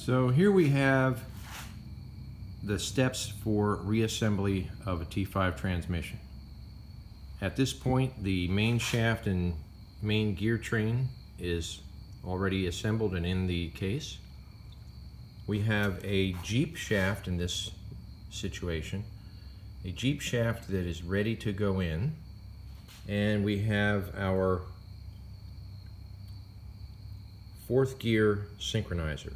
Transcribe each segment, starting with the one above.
So here we have the steps for reassembly of a T5 transmission. At this point, the main shaft and main gear train is already assembled and in the case. We have a Jeep shaft in this situation, a Jeep shaft that is ready to go in, and we have our fourth gear synchronizer.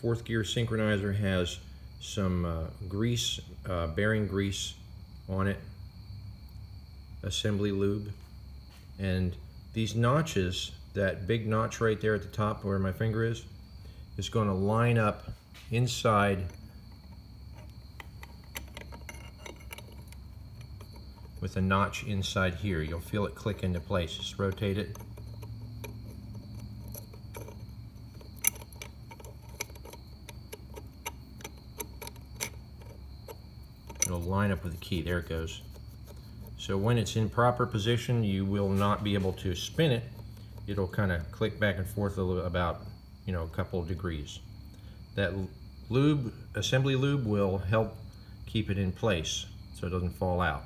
Fourth gear synchronizer has some grease, bearing grease on it, assembly lube, and these notches, that big notch right there at the top where my finger is going to line up inside with a notch inside here. You'll feel it click into place. Just rotate it. It'll line up with the key. There it goes. So when it's in proper position, you will not be able to spin it. It'll kind of click back and forth a little, about a couple of degrees. That lube, assembly lube, will help keep it in place so it doesn't fall out.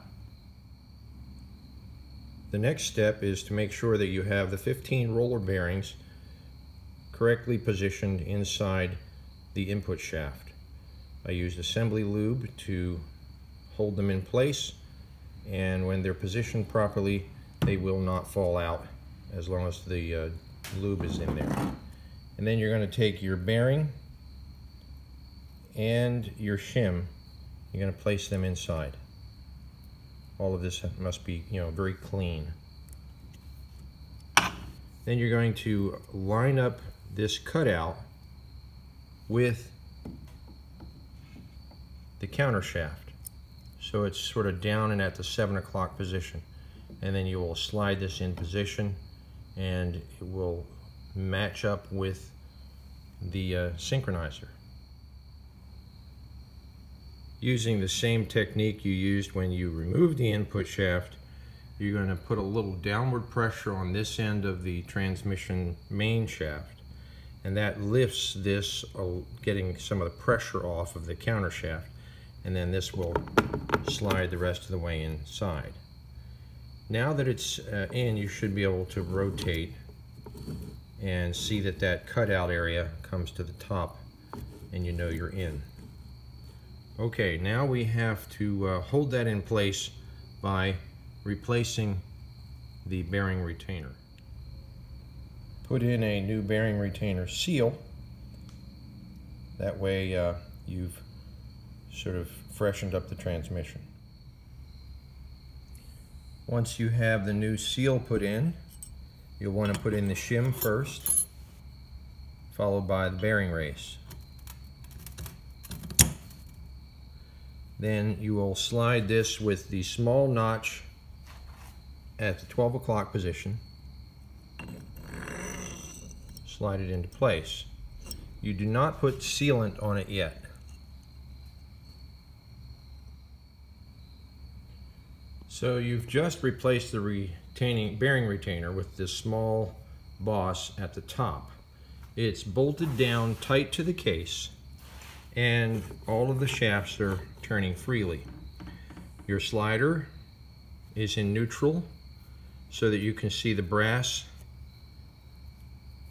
The next step is to make sure that you have the 15 roller bearings correctly positioned inside the input shaft. I used assembly lube to hold them in place, and when they're positioned properly, they will not fall out as long as the lube is in there. And then you're going to take your bearing and your shim, you're going to place them inside. All of this must be, very clean. Then you're going to line up this cutout with the counter shaft, so it's sort of down and at the 7 o'clock position. And then you will slide this in position, and it will match up with the synchronizer. Using the same technique you used when you removed the input shaft, you're going to put a little downward pressure on this end of the transmission main shaft, and that lifts this, getting some of the pressure off of the counter shaft, and then this will slide the rest of the way inside. Now that it's in, you should be able to rotate and see that that cutout area comes to the top, and you're in. Okay, now we have to hold that in place by replacing the bearing retainer. Put in a new bearing retainer seal. That way you've sort of freshened up the transmission. Once you have the new seal put in, you'll want to put in the shim first, followed by the bearing race. Then you will slide this with the small notch at the 12 o'clock position. Slide it into place. You do not put sealant on it yet. So you've just replaced the bearing retainer with this small boss at the top. It's bolted down tight to the case, and all of the shafts are turning freely. Your slider is in neutral so that you can see the brass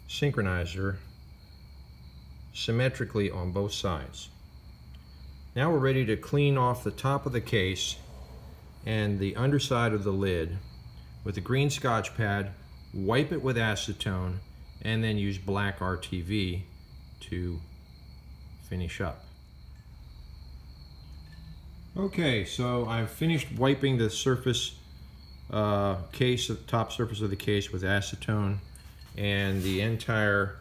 synchronizer symmetrically on both sides. Now we're ready to clean off the top of the case and the underside of the lid with a green Scotch pad, wipe it with acetone, and then use black RTV to finish up. Okay, so I've finished wiping the surface case, the top surface of the case with acetone, and the entire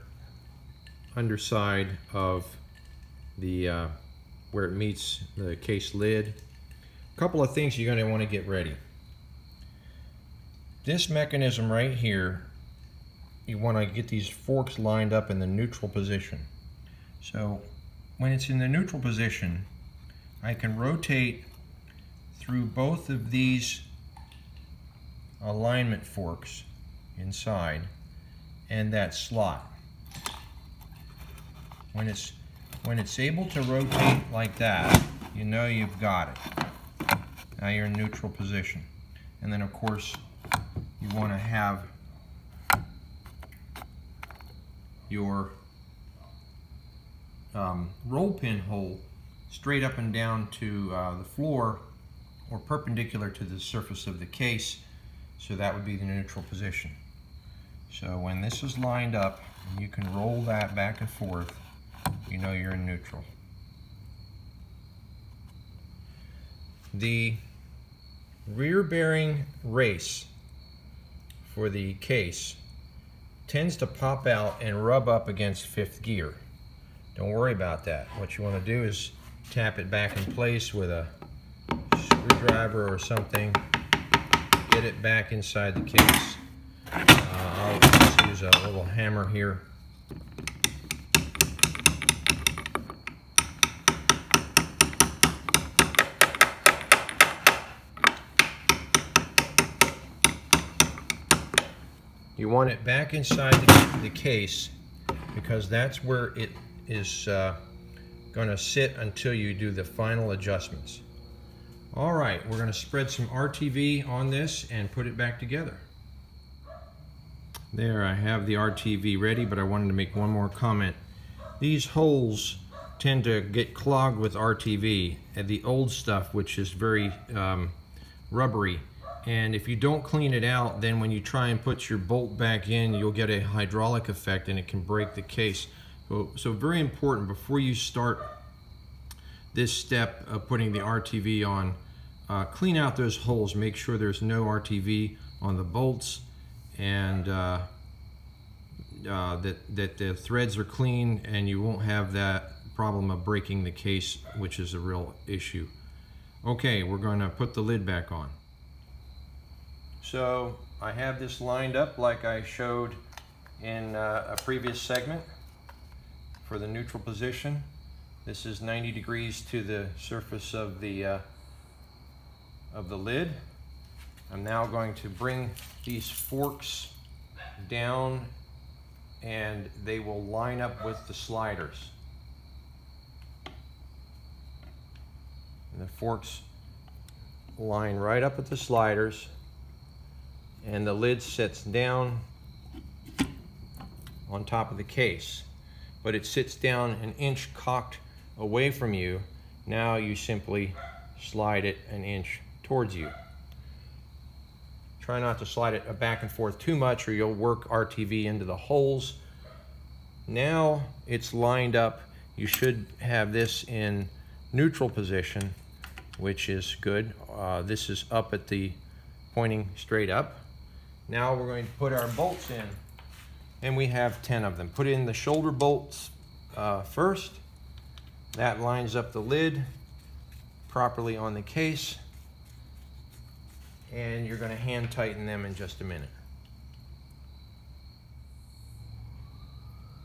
underside of the where it meets the case lid. A couple of things you're going to want to get ready. This mechanism right here, you want to get these forks lined up in the neutral position. So when it's in the neutral position, I can rotate through both of these alignment forks inside and that slot. When it's able to rotate like that, you know you've got it. Now you're in neutral position. And then of course you want to have your roll pin hole straight up and down to the floor or perpendicular to the surface of the case, so that would be the neutral position. So when this is lined up, you can roll that back and forth, you know you're in neutral. The rear bearing race for the case tends to pop out and rub up against fifth gear. Don't worry about that. What you want to do is tap it back in place with a screwdriver or something. Get it back inside the case. I'll just use a little hammer here. You want it back inside the case because that's where it is going to sit until you do the final adjustments. All right, we're going to spread some RTV on this and put it back together. There, I have the RTV ready, but I wanted to make one more comment. These holes tend to get clogged with RTV, and the old stuff, which is very rubbery. And if you don't clean it out, then when you try and put your bolt back in, you'll get a hydraulic effect and it can break the case. So very important, before you start this step of putting the RTV on, clean out those holes. Make sure there's no RTV on the bolts, and that the threads are clean, and you won't have that problem of breaking the case, which is a real issue. Okay, we're going to put the lid back on. So I have this lined up like I showed in a previous segment for the neutral position. This is 90 degrees to the surface of the lid. I'm now going to bring these forks down and they will line up with the sliders. And the forks line right up at the sliders, and the lid sits down on top of the case, but it sits down an inch cocked away from you. Now you simply slide it an inch towards you. Try not to slide it back and forth too much or you'll work RTV into the holes. Now it's lined up. You should have this in neutral position, which is good. This is up at the pointing straight up. Now we're going to put our bolts in, and we have 10 of them. Put in the shoulder bolts first. That lines up the lid properly on the case, and you're going to hand tighten them in just a minute.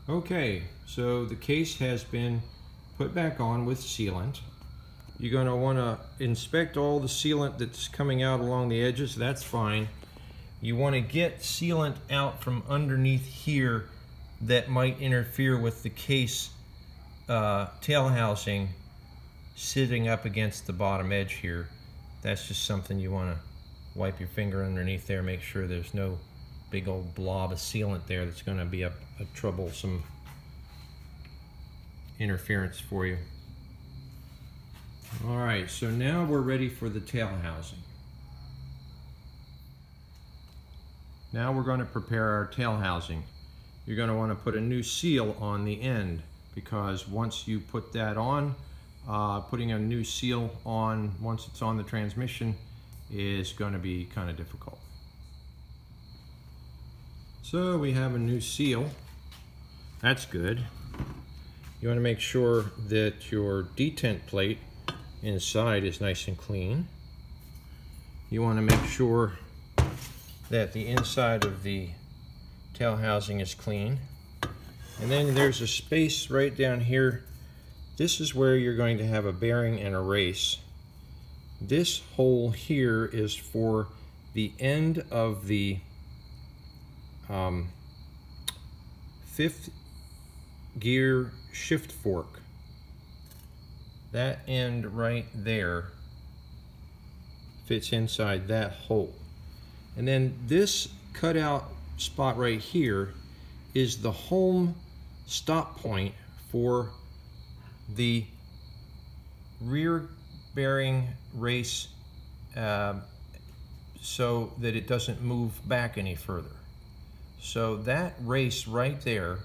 Okay, so the case has been put back on with sealant. You're going to want to inspect all the sealant that's coming out along the edges. That's fine. You want to get sealant out from underneath here that might interfere with the case tail housing sitting up against the bottom edge here. That's just something you want to wipe your finger underneath there, make sure there's no big old blob of sealant there that's going to be a troublesome interference for you. All right, so now we're ready for the tail housing. Now we're going to prepare our tail housing. You're going to want to put a new seal on the end, because once you put that on, putting a new seal on once it's on the transmission is going to be kind of difficult. So we have a new seal. That's good. You want to make sure that your detent plate inside is nice and clean. You want to make sure that the inside of the tail housing is clean. And then there's a space right down here. This is where you're going to have a bearing and a race. This hole here is for the end of the fifth gear shift fork. That end right there fits inside that hole. And then this cutout spot right here is the home stop point for the rear bearing race, so that it doesn't move back any further. So that race right there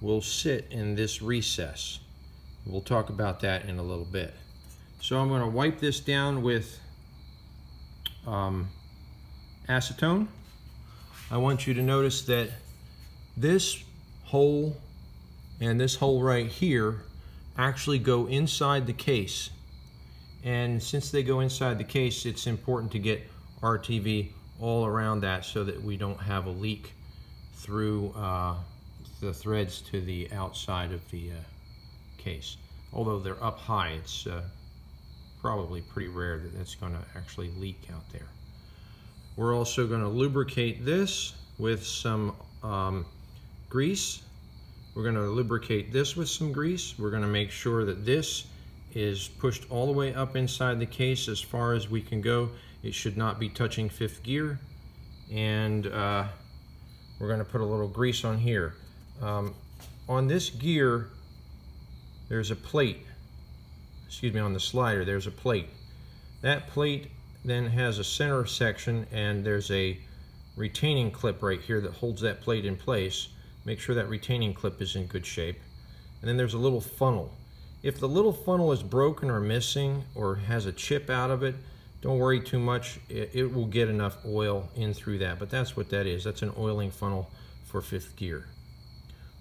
will sit in this recess. We'll talk about that in a little bit. So I'm going to wipe this down with acetone. I want you to notice that this hole and this hole right here actually go inside the case. And since they go inside the case, it's important to get RTV all around that so that we don't have a leak through the threads to the outside of the case. Although they're up high, it's probably pretty rare that it's going to actually leak out there. We're also going to lubricate this with some grease. We're going to lubricate this with some grease. We're going to make sure that this is pushed all the way up inside the case as far as we can go. It should not be touching fifth gear. And we're going to put a little grease on here. On this gear, there's a plate. Excuse me, on the slider, there's a plate. That plate then has a center section, and there's a retaining clip right here that holds that plate in place. Make sure that retaining clip is in good shape. And then there's a little funnel. If the little funnel is broken or missing or has a chip out of it, don't worry too much. It will get enough oil in through that, but that's what that is. That's an oiling funnel for fifth gear.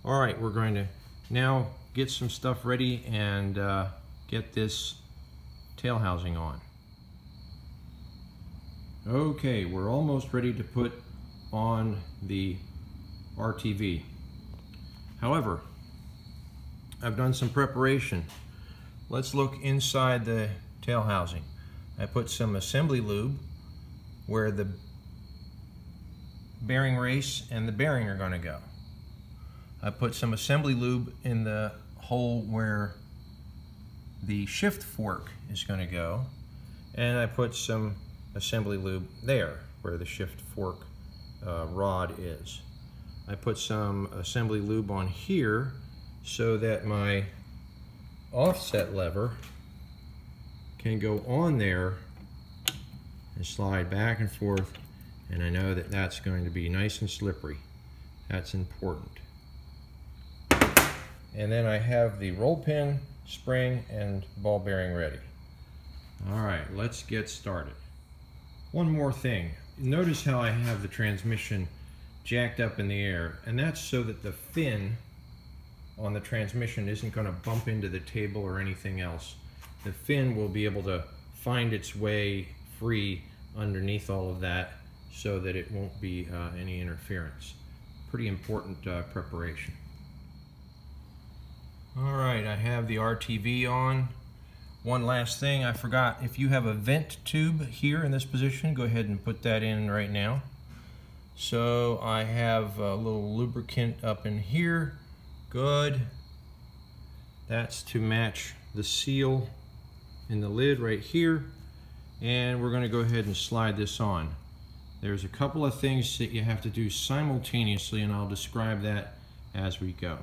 All right, we're going to now get some stuff ready and get this tail housing on. Okay, we're almost ready to put on the RTV. However, I've done some preparation. Let's look inside the tail housing. I put some assembly lube where the bearing race and the bearing are going to go. I put some assembly lube in the hole where the shift fork is going to go, and I put some assembly lube there where the shift fork rod is. I put some assembly lube on here so that my offset lever can go on there and slide back and forth, and I know that that's going to be nice and slippery. That's important. And then I have the roll pin, spring, and ball bearing ready. All right, let's get started. One more thing. Notice how I have the transmission jacked up in the air, and that's so that the fin on the transmission isn't going to bump into the table or anything else. The fin will be able to find its way free underneath all of that so that it won't be any interference. Pretty important preparation. All right, I have the RTV on. One last thing I forgot, if you have a vent tube here in this position, go ahead and put that in right now. So I have a little lubricant up in here. Good. That's to match the seal in the lid right here. And we're going to go ahead and slide this on. There's a couple of things that you have to do simultaneously, and I'll describe that as we go.